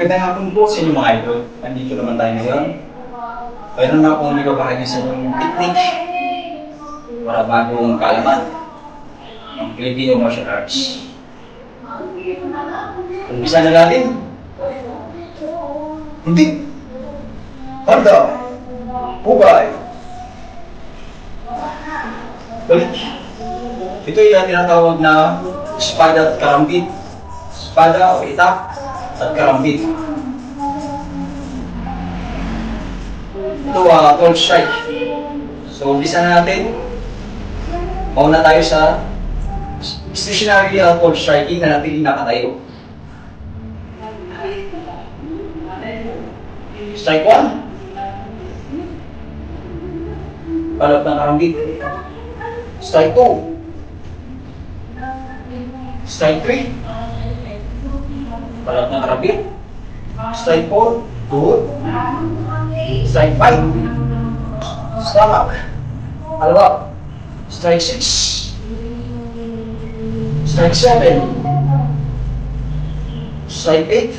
Magandang hapon po sa inyo mga idol. Nandito naman tayo ngayon. Mayroon na akong ibabahagi sa inyong technique para bagong kaalaman ng Filipino martial arts. Umpisa na natin. Hindi. Handa. Hugay. Balik. Ito yung tinatawag na espada at karambit. Espada o itak at karambit. Ito 12 strike. So, umpisa na natin. Mauna tayo sa stationary 12 striking na natin nakatayo. Strike 1. Palap ng karambit. Strike 2. Strike 3. Palap ng karambit. Strike 4. Good. Strike 5. Stomach. Alwa. Strike 6. Strike 7. Strike 8.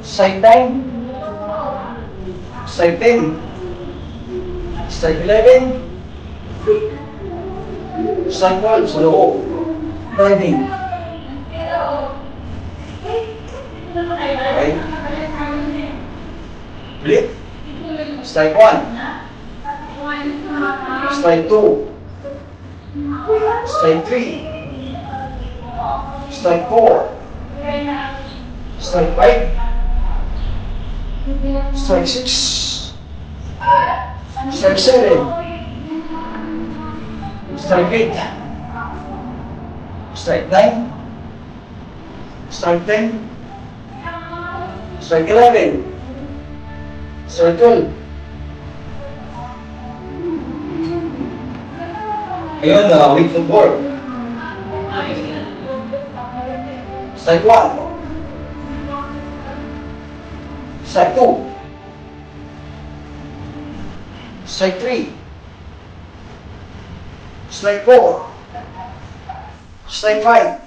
Strike 9. Strike 10. Strike 11. Strike 12 sa loob. Riding. Okay. Flip. Strike 1. Strike 2. Strike 3. Strike 4. Strike 5. Strike 6. Strike 7. Strike 8. Strike 9. Strike 10. Strike 11. Strike 12. Ngayon, wait for board. Strike 1. Strike 2. Strike 3. Strike 4. Strike 5.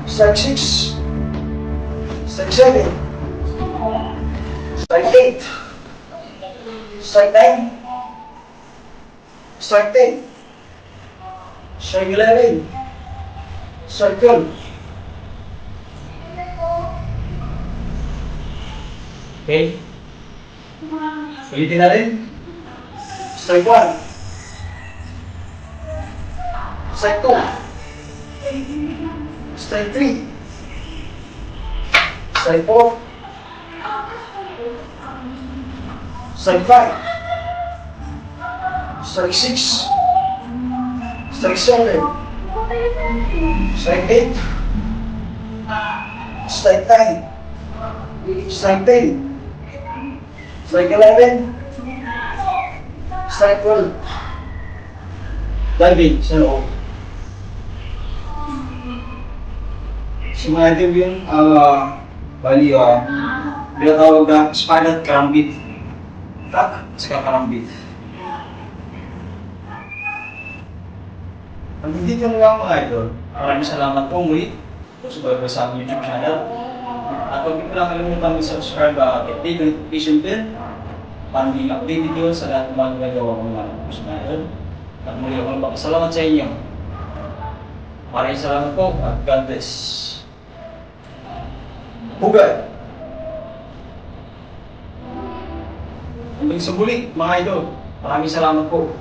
Strike 6. Strike 7. Strike 8. Strike 9. Strike 10. Strike 11. Strike 12. Okay. Ulitin natin. Strike 1. Strike 2. Strike 3. Strike 4. Strike 5. Strike 6. Strike 7. Strike 8. Strike 9. Strike 10. Strike 11. Strike 12. Diving sa loob. Simulan natin yun, bali, pinatawag na espada at karambit. Tak, saka karambit. Ang hindi nyo lang mga idol, maraming salamat po muli sa sa aming YouTube channel. At huwag niyo lang kalimutan mag-subscribe at i-click ang notification bell para maging updated yun sa lahat ng mga ginagawa kong mga videos na yun. At muli ako magpapasalamat sa inyo. Maraming salamat po at God bless. Hugay! Hanggang sa muli mga idol, maraming salamat po.